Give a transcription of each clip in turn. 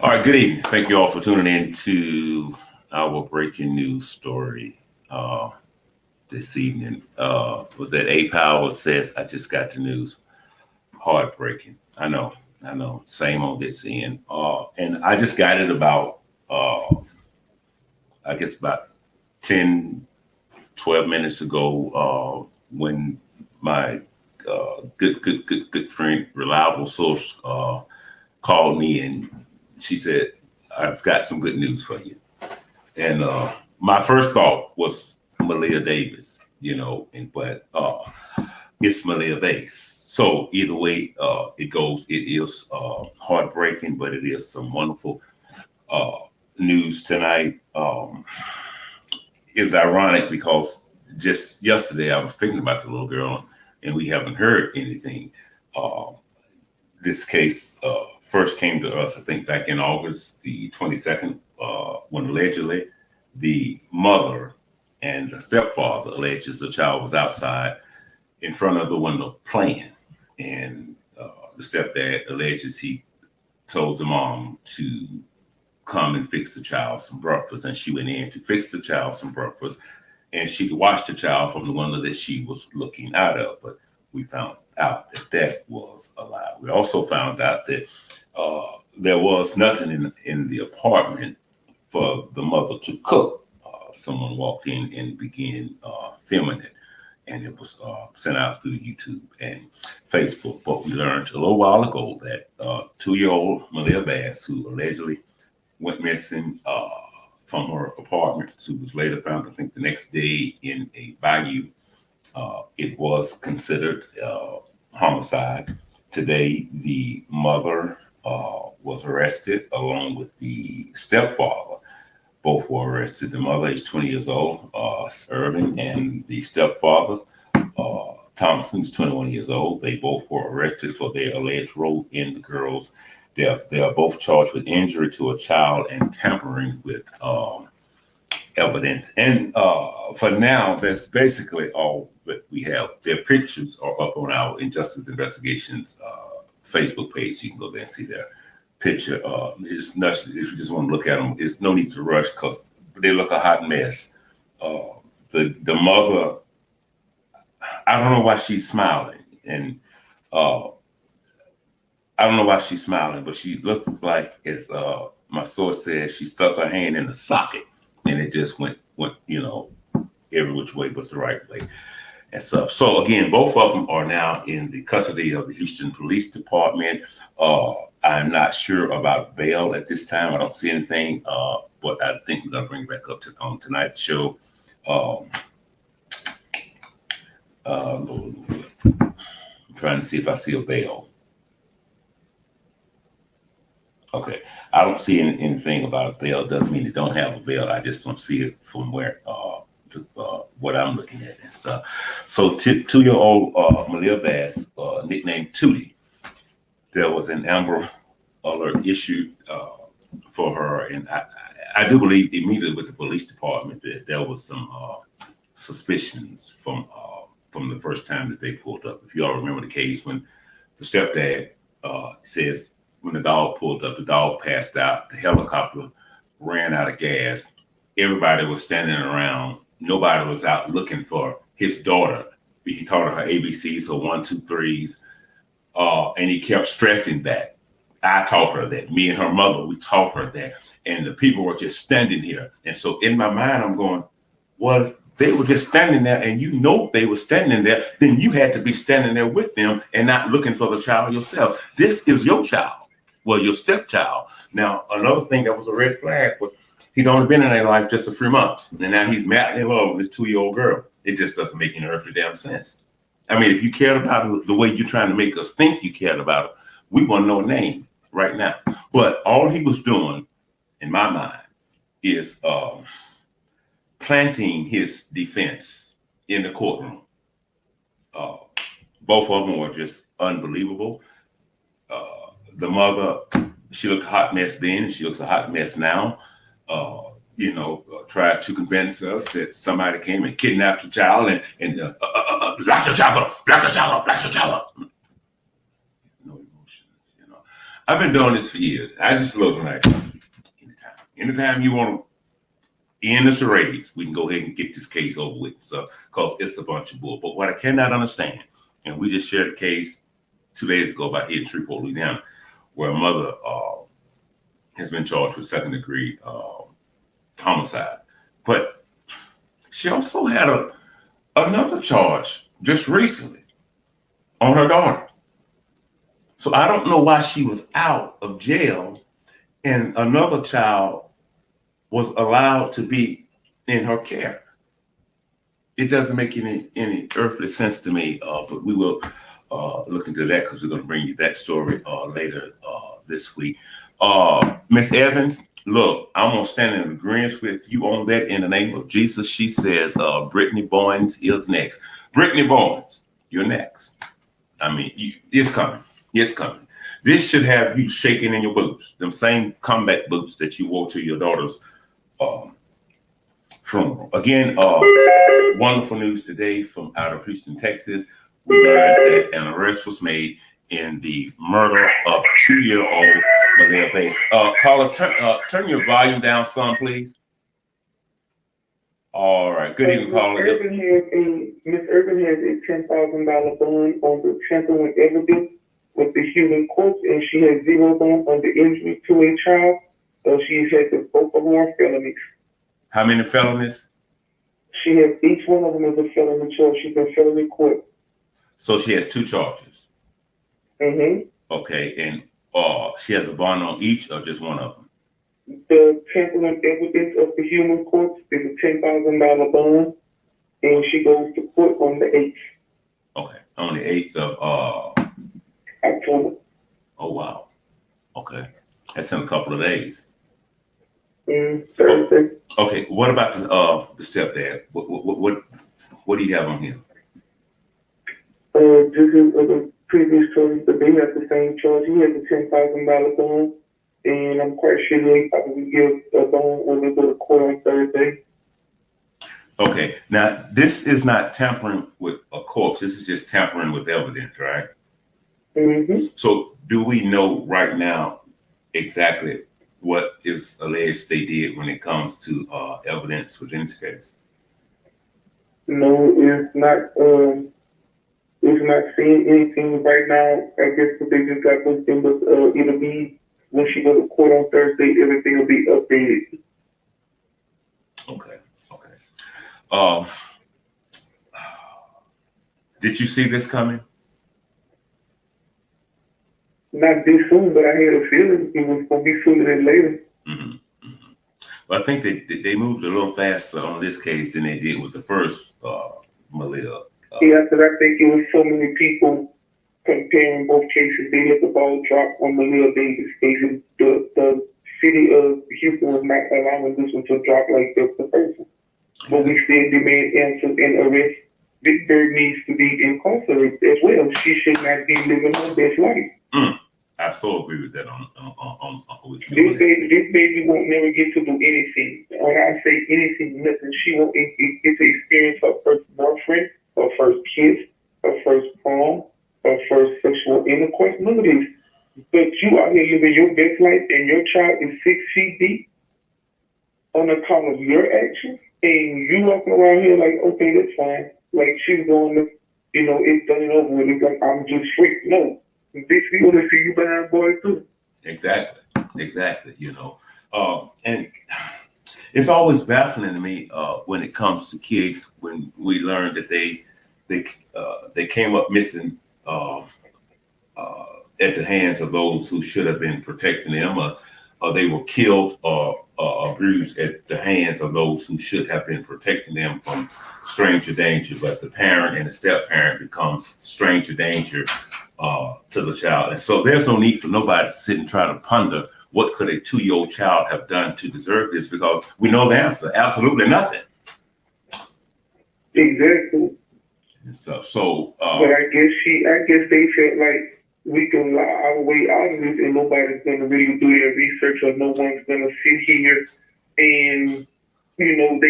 All right, good evening. Thank you all for tuning in to our breaking news story this evening. Was that A Power says, I just got the news. Heartbreaking. I know. Same on this end. And I just got it about, I guess, about 10, 12 minutes ago when my good friend, reliable source, called me and she said, I've got some good news for you. And my first thought was Maliyah Davis, but it's Maliyah Bass. So either way it goes, it is heartbreaking, but it is some wonderful uh, news tonight. It was ironic because just yesterday I was thinking about the little girl, and we haven't heard anything. Uh, this case first came to us, I think, back in August the 22nd, when allegedly the mother and the stepfather alleges the child was outside in front of the window playing. And the stepdad alleges he told the mom to come and fix the child some breakfast. And she went in to fix the child some breakfast. And she could watch the child from the window that she was looking out of. But we found out that that was a lie. We also found out that there was nothing in the apartment for the mother to cook. Someone walked in and began filming it, and it was sent out through YouTube and Facebook. But we learned a little while ago that 2-year-old Maliyah Bass, who allegedly went missing from her apartment, who was later found, I think, the next day in a bayou, it was considered homicide. Today, the mother was arrested along with the stepfather. Both were arrested. The mother is 20 years old, Ervin, and the stepfather, Thompson, is 21 years old. They both were arrested for their alleged role in the girl's death. They are both charged with injury to a child and tampering with evidence. And for now, that's basically all that we have. Their pictures are up on our Injustice Investigations Facebook page. You can go there and see their picture. It's nuts. If you just want to look at them, there's no need to rush because they look a hot mess. The mother, I don't know why she's smiling. And I don't know why she's smiling, but she looks like, as my source says, she stuck her hand in the socket and it just went, every which way but the right way and stuff. So again, both of them are now in the custody of the Houston Police Department. I'm not sure about bail at this time. I don't see anything, but I think we're gonna bring it back up on tonight's show. I'm trying to see if I see a bail. Okay, I don't see anything about a bail. It doesn't mean they don't have a bail. I just don't see it from where what I'm looking at and stuff. So 2-year-old Maliyah Bass, nicknamed Tootie, there was an Amber Alert issued for her, and I do believe immediately with the police department that there was some suspicions from the first time that they pulled up. If you all remember the case when the stepdad says, when the dog pulled up, the dog passed out, the helicopter ran out of gas. Everybody was standing around. Nobody was out looking for his daughter. He taught her ABCs, so 1, 2, 3s. And he kept stressing that. I taught her that. Me and her mother, we taught her that. And the people were just standing here. And so in my mind, I'm going, well, if they were just standing there and they were standing there, then you had to be standing there with them and not looking for the child yourself. This is your child. Well, your stepchild. Now, another thing that was a red flag was he's only been in their life just a few months. And now he's madly in love with this 2-year-old girl. It just doesn't make any earthly damn sense. I mean, if you cared about her the way you're trying to make us think you cared about her, we want to know a name right now. But all he was doing, in my mind, is planting his defense in the courtroom. Both of them were just unbelievable. The mother, she looked a hot mess then, and she looks a hot mess now. Tried to convince us that somebody came and kidnapped the child and lock the child up. No emotions, I've been doing this for years. I just look like anytime you want to end the charades, we can go ahead and get this case over with. So, because it's a bunch of bull. But what I cannot understand, and we just shared a case 2 days ago about here in Shreveport, Louisiana, where a mother has been charged with second-degree homicide, but she also had another charge just recently on her daughter. So I don't know why she was out of jail and another child was allowed to be in her care. It doesn't make any earthly sense to me, but we will look into that because we're going to bring you that story later this week. Miss Evans, look, I'm going to stand in agreement with you on that in the name of Jesus. She says Brittany Bowens is next. Brittany Bowens, you're next. I mean, it's coming. It's coming. This should have you shaking in your boots, them same combat boots that you wore to your daughter's funeral. Again, wonderful news today from out of Houston, Texas. We learned that an arrest was made in the murder of 2-year-old Maliyah Bass. Caller, turn your volume down some, please. All right. Good evening, caller. Miss Ervin has a $10,000 bond on the tampering evidence with the human corpse, and she has zero bond on the injury to a child. She has had both of her felonies. How many felonies? She has each one of them as a felony charge. She's been felony court. So she has 2 charges. Mm-hmm. Okay, and she has a bond on each or just one of them? The tampering evidence of the human corpse is a $10,000 bond, and she goes to court on the 8th. Okay, on the 8th of October. Oh wow. Okay, that's in a couple of days. Thursday. Okay, what about the stepdad? What do you have on him? This is the previous charges, but they have the same charge. He has a $10,000 bond, and I'm quite sure they probably give a bond when they go to court on Thursday. Okay, now this is not tampering with a corpse. This is just tampering with evidence, right? Mm-hmm. So do we know right now exactly what is alleged they did when it comes to evidence within this case? No, it's not. It's not seeing anything right now. I guess that they just got booked in, but it'll be when she goes to court on Thursday. Everything will be updated. Okay. Did you see this coming? Not this soon, but I had a feeling it was going to be sooner than later. Mm-hmm. Mm-hmm. Well, I think they moved a little faster on this case than they did with the first Maliyah. Yeah, because I think it was so many people comparing both cases. They let the ball drop on Maliyah Bass' case. The city of Houston was not allowing this one to drop like the first one. But we still demand answers and arrest. Big Bird needs to be incarcerated as well. She should not be living her best life. I so agree with that. With you. This baby won't never get to do anything. When I say anything, nothing. She won't get to experience her first boyfriend, her first kiss, her first prom, her first sexual intercourse. None of this. But you out here living your best life, and your child is 6 feet deep on account of your actions, and you walking around here like, okay, that's fine. Like she's going to, it's done and over with. It's like I'm just free. No. Bitch, we want to see you behind boys too. Exactly. And it's always baffling to me when it comes to kids when we learn that they came up missing at the hands of those who should have been protecting them, or they were killed or abused at the hands of those who should have been protecting them from stranger danger. But the parent and the step parent becomes stranger danger to the child. And so there's no need for nobody to sit and try to ponder what could a 2-year-old child have done to deserve this, because we know the answer: absolutely nothing. Exactly. So but I guess they felt like we can lie our way out of this, and nobody's going to really do their research, or no one's going to sit here and they're not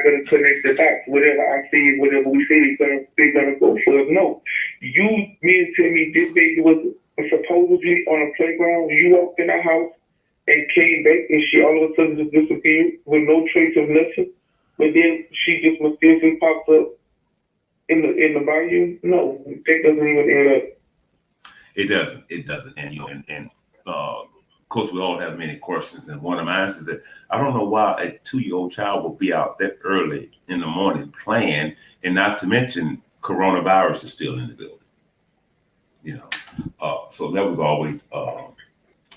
going to connect the dots. Whatever I say, whatever we say, they're going to go for it. No, you mean to tell me this baby was and supposedly on a playground, you walked in our house and came back, and she all of a sudden just disappeared with no trace of nothing. But then she just mysteriously pops up in the bayou. No, that doesn't even add up. It doesn't. It doesn't. And of course, we all have many questions. And one of mine is that I don't know why a 2-year-old child will be out that early in the morning playing, and not to mention coronavirus is still in the building. So that was always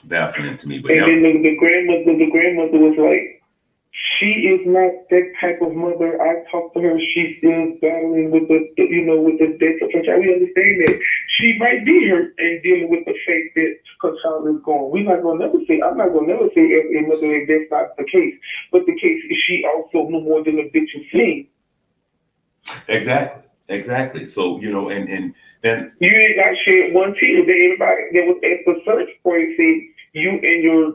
baffling to me. But and then the grandmother was like, she is not that type of mother. I talked to her. She's still battling with with the death of her child. We understand that she might be hurt and dealing with the fact that her child is gone. I'm not gonna never say every mother that's not the case. But the case is she also no more than a bitch of sin. Exactly. So, and then you ain't got shared one tear. Everybody that was at the search party said you and your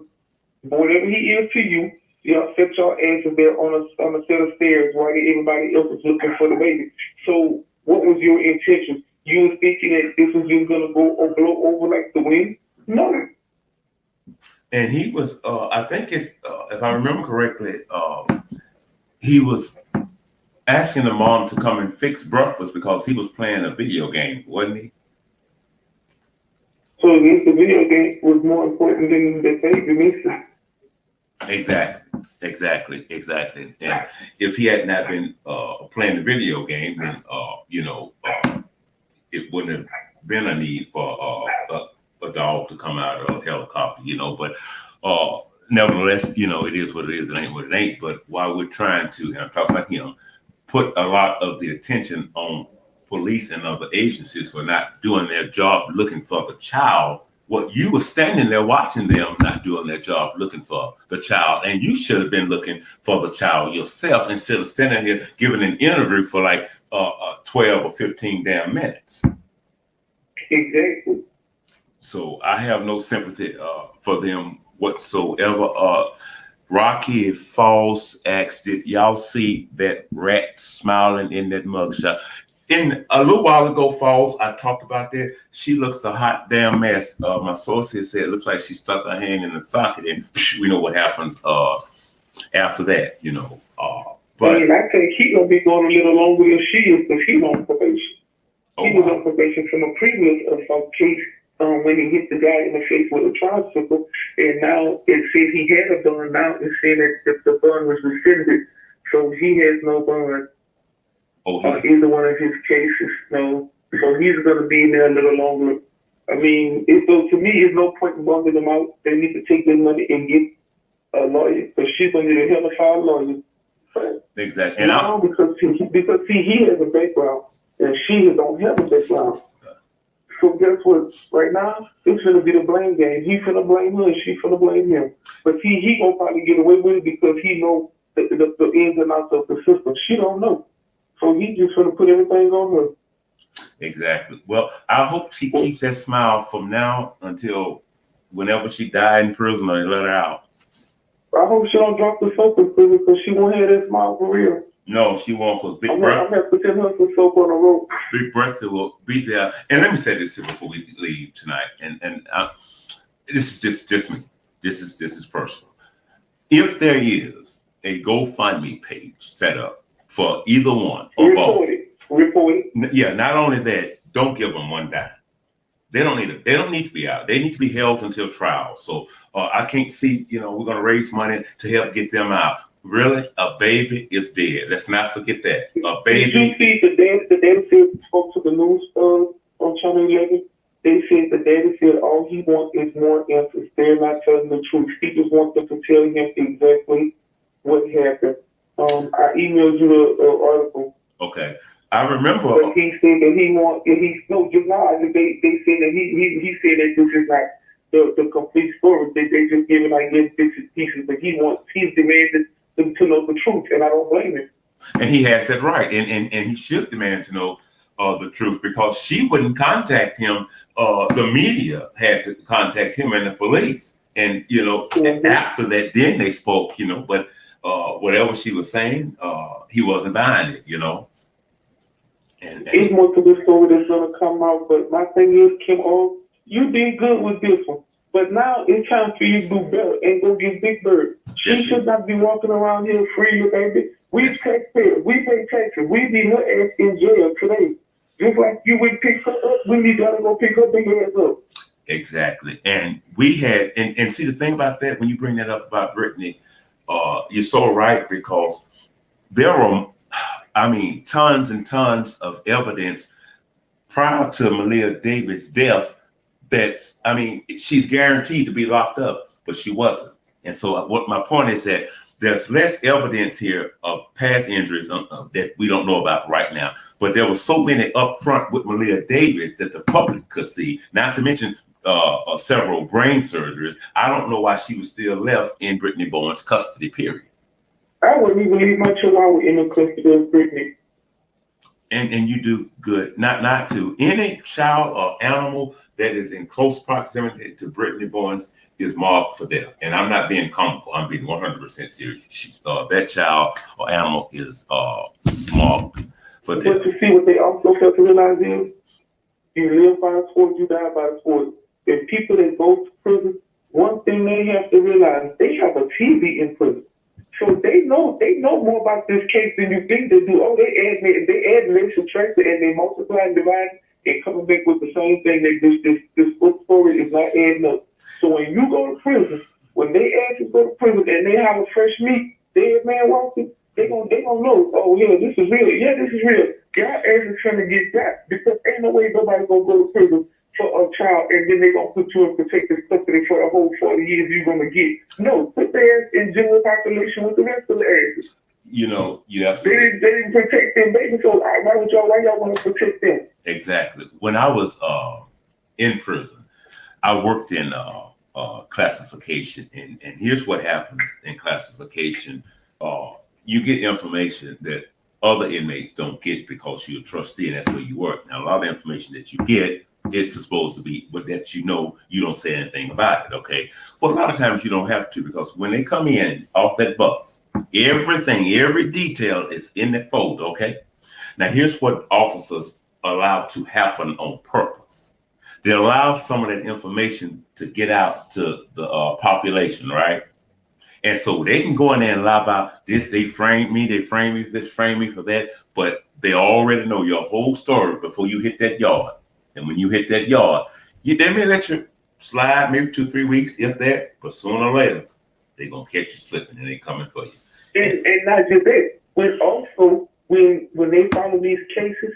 whatever he is to you. Y'all set your asses there on a set of stairs while everybody else was looking for the baby. So what was your intention? You was thinking that this was just gonna go or blow over like the wind? No. And he was, I think it's, if I remember correctly, he was asking the mom to come and fix breakfast because he was playing a video game, wasn't he? So the video game was more important than the baby, Lisa. Exactly. And if he had not been playing the video game, then it wouldn't have been a need for a dog to come out of a helicopter, But nevertheless, it is what it is. It ain't what it ain't. But while we're trying to, and I'm talking about him, put a lot of the attention on police and other agencies for not doing their job looking for the child. What you were standing there watching them not doing their job looking for the child, and you should have been looking for the child yourself instead of standing here giving an interview for like 12 or 15 damn minutes. Exactly. So I have no sympathy for them whatsoever. Rocky Falls asked, did y'all see that rat smiling in that mugshot? In a little while ago, Falls, I talked about that. She looks a hot damn mess. My source here said it looks like she stuck her hand in the socket, and we know what happens after that, But I think he gonna be going a little longer than she is because he's on probation. He was on probation from a previous assault case when he hit the guy in the face with a tricycle, and now it said he had a bond. Now it's saying that the bond was rescinded, so he has no bond. Either one of his cases, no. So he's going to be in there a little longer. I mean, to me, there's no point in bumping them out. They need to take their money and get a lawyer, because she's going to need a hell of a lawyer. But exactly. And because he has a background, and she don't have a background. So guess what? Right now, it's going to be the blame game. He's going to blame her, and she's going to blame him. But he going to probably get away with it because he knows the ins and outs of the system. She don't know. So he just gonna put everything on her. Exactly. Well, I hope she keeps that smile from now until whenever she died in prison or they let her out. I hope she don't drop the soap in prison because she won't have that smile for real. No, she won't, because Big Brett. I'm gonna put her some soap on the rope. Big Brett will be there. And let me say this here before we leave tonight. And this is just me. This is personal. If there is a GoFundMe page set up for either one or both. Report it. Yeah, not only that, don't give them one dime. They don't need to be out. They need to be held until trial. So I can't see, we're going to raise money to help get them out. Really, a baby is dead. Let's not forget that. A baby. Did you see the daddy said, spoke to the news on Channel 11? They said the daddy said all he wants is more answers. They're not telling the truth. He just wants them to tell him exactly what happened. I emailed you the article. Okay, I remember. But he said that he wants. They said that he said that this is not the complete story. They just giving like bits and pieces. But he's demanded them to know the truth, and I don't blame him. And he has it right, and he should demand to know the truth, because she wouldn't contact him. The media had to contact him and the police, and after that, then they spoke. But. Whatever she was saying, he wasn't buying it, And it's more to the story that's gonna come out. But my thing is, Kim O, You did good with this one. But now it's time for you to do better and go get Big Bird. She should not be walking around here freely, baby. We taxpayers. We pay taxes. We need her ass in jail today. Just like you would pick her up, we need y'all to go pick her big ass up. Exactly. And we had, and see the thing about that, when you bring that up about Brittany, you're so right, because there are, I mean, tons and tons of evidence prior to Maliyah Davis' death that, I mean, she's guaranteed to be locked up, but she wasn't. And so what my point is that there's less evidence here of past injuries that we don't know about right now. But there were so many up front with Maliyah Davis that the public could see, not to mention several brain surgeries. I don't know why she was still left in Brittany Bowen's custody, period. I wouldn't even leave my chihuahua in the custody of Brittany. And you do good. Not to any child or animal that is in close proximity to Brittany Bowen's is marked for death. And I'm not being comical. I'm being 100% serious. That child or animal is marked for death. But you see what they also have to realize is, you live by the sport, you die by the sport. If people that go to prison, one thing they have to realize, they have a TV in prison. So they know more about this case than you think they do. Oh, they add and they subtract it, and they multiply and divide and coming back with the same thing. This book story is not adding up. So when you go to prison, when they ask you to go to prison and they have a fresh meat, dead man walking, they gonna know, oh yeah, this is real. Yeah, this is real. Y'all ass is trying to get that, because ain't no way nobody gonna go to prison for a child and then they gonna put you in protective custody for the whole 40 years you're gonna get. No, put their ass in general population with the rest of the asses. You know, you have to. They didn't protect them, baby. So why y'all want to protect them? Exactly. When I was in prison, I worked in classification, and here's what happens in classification. You get information that other inmates don't get because you're a trustee and that's where you work. Now, a lot of the information that you get is supposed to be, but that you don't say anything about it, okay? But a lot of times you don't have to, because when they come in off that bus, every detail is in that folder, okay? Now, here's what officers allow to happen on purpose. They allow some of that information to get out to the population, right? And so they can go in there and lie about this. They framed me for this, framed me for that. But they already know your whole story before you hit that yard. And when you hit that yard, they may let you slide maybe 2-3 weeks, if that. But sooner or later, they're going to catch you slipping and they coming for you. And not just that. When they follow these cases,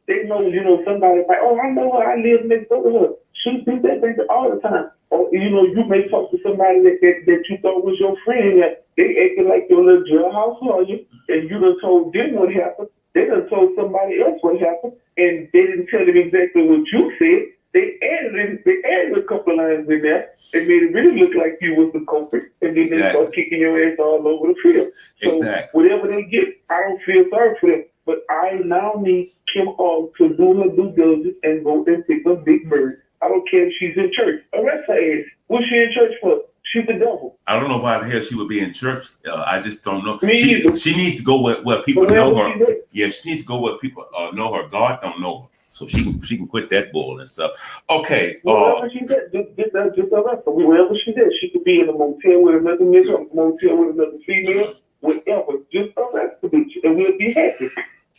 they know, somebody's like, oh, I know her. I live next door to her. She do that baby all the time. Or, you may talk to somebody that you thought was your friend. That they acting like your little jailhouse lawyer, and you done told them what happened. They done told somebody else what happened, and they didn't tell them exactly what you said. They added a couple of lines in there and made it really look like you was the culprit, and then they start kicking your ass all over the field. So whatever they get, I don't feel sorry for them. But I now need Kim Hall to do her due diligence and go and pick up Big Bird. I don't care if she's in church. Arrest her ass. What's she in church for? She's the devil. I don't know why the hell she would be in church. I just don't know. Me she needs to go where people know her. Yeah, she needs to go where people know her. God don't know her. So she can quit that bull and stuff. Okay. Wherever she's at, just arrest her. Wherever she's at, she could be in a motel with another nigga, motel with another female, whatever. Just arrest the bitch, and we'll be happy.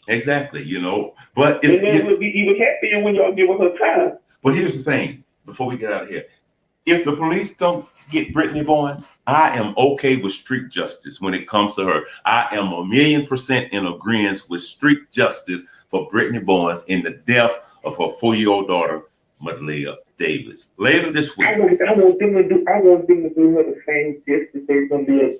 Exactly, But and then we'll be even happier when y'all give her time. But here's the thing, before we get out of here. If the police don't get Brittany Bowen, I am okay with street justice when it comes to her. I am 1,000,000% in agreement with street justice for Brittany Bowen in the death of her 4-year-old daughter, Maliyah Davis. Later this week. I want them to do her the same justice they're gonna do.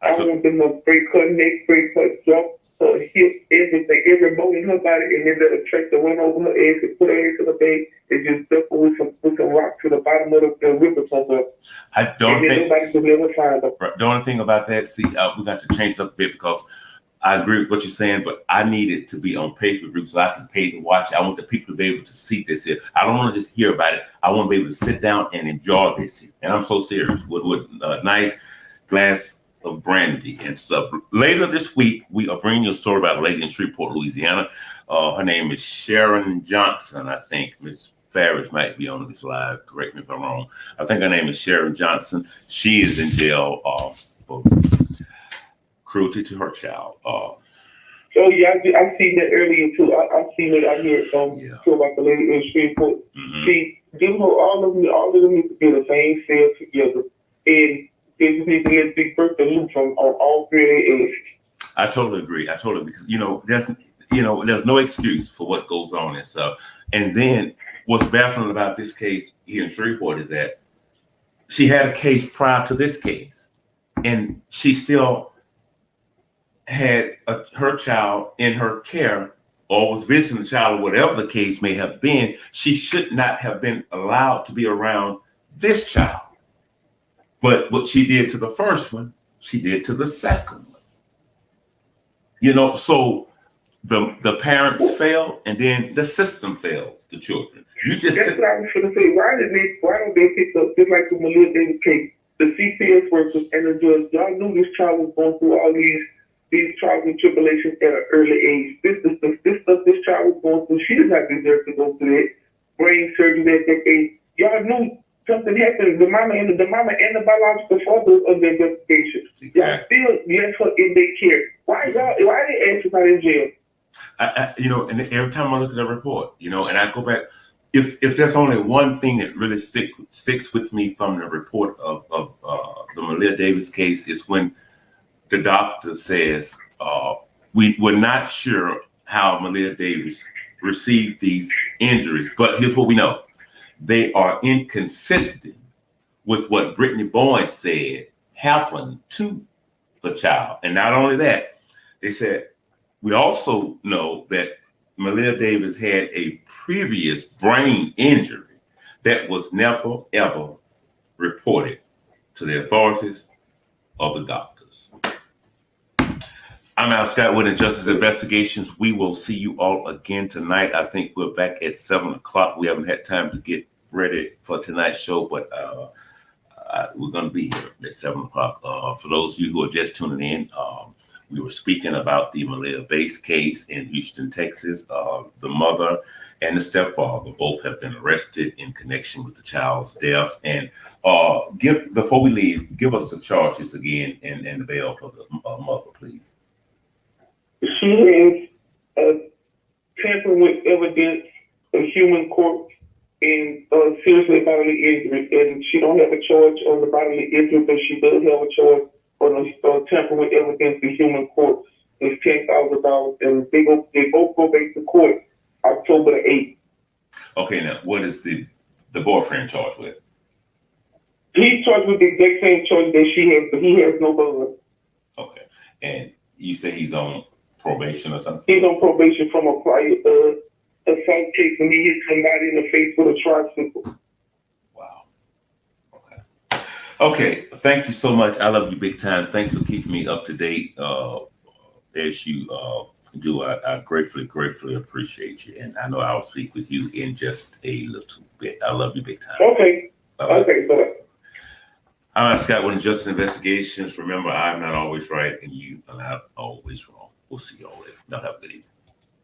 I want them to break her neck, break her jaw, her hip, everything, every bone in her body, and then let a tractor run over her ass and put her ass in the bed and just dump her with some rock to the bottom of the river somewhere. I don't think nobody could ever find her. The only thing about that, we got to change up a bit, because I agree with what you're saying, but I need it to be on pay-per-view so I can pay to watch. I want the people to be able to see this here. I don't want to just hear about it. I want to be able to sit down and enjoy this here. And I'm so serious with a nice glass of brandy and stuff. Later this week, we are bringing you a story about a lady in Shreveport, Louisiana. Her name is Sharon Johnson, I think. Miss Farris might be on this live. Correct me if I'm wrong. I think her name is Sharon Johnson. She is in jail for cruelty to her child. So yeah, I seen that earlier too. I seen it. I hear too about the lady in the street court. Mm-hmm. See, them all of them need to be the same cell together, and they just need to let Big Bertha loose on all three of their asses. I totally agree. Because there's no excuse for what goes on and stuff. And then what's baffling about this case here in Shreveport is that she had a case prior to this case, and she still had her child in her care or was visiting the child, or whatever the case may have been. She should not have been allowed to be around this child. But what she did to the first one, she did to the second one. So the parents fail, and then the system fails the children. That's what I was going to say. Why don't they pick up, just like the Maliyah Bass case, the CPS workers and the judge, y'all knew this child was going through all these trials and tribulations at an early age. This stuff this child was going through, she did not deserve to go through that. Brain surgery at that age. Y'all knew something happened. The mama and the biological father of the investigation. Exactly. Y'all still left her in their care. Why they ask about in jail? And every time I look at the report, and I go back, if there's only one thing that really sticks with me from the report of the Maliyah Davis case, is when the doctor says, we were not sure how Maliyah Davis received these injuries, but here's what we know. They are inconsistent with what Brittany Boyd said happened to the child. And not only that, they said, we also know that Maliyah Davis had a previous brain injury that was never, ever reported to the authorities or the doctors. I'm Al Scott with Injustice Investigations. We will see you all again tonight. I think we're back at 7 o'clock. We haven't had time to get ready for tonight's show, but we're going to be here at 7 o'clock. For those of you who are just tuning in, we were speaking about the Maliyah Bass case in Houston, Texas. The mother and the stepfather both have been arrested in connection with the child's death. And before we leave, give us the charges again and the bail for the mother, please. She has tampering with evidence, a human corpse, and seriously bodily injury. And she don't have a charge on the bodily injury, but she does have a charge on tampering with evidence, the human corpse. It's $10,000, and they both go back to court October the 8th. Okay, now what is the boyfriend charged with? He's charged with the exact same charge that she has, but he has no bond. Okay, and you say he's on probation or something? He's on probation from a prior assault case when he hit somebody in the face with a tricycle. Wow. Okay. Thank you so much. I love you big time. Thanks for keeping me up to date as you do. I gratefully appreciate you. And I know I'll speak with you in just a little bit. I love you big time. Okay. Bye-bye. Okay, bye. I'm Scott with Injustice Investigations. Remember, I'm not always right and you are not always wrong. We'll see you all later. Y'all have a good evening.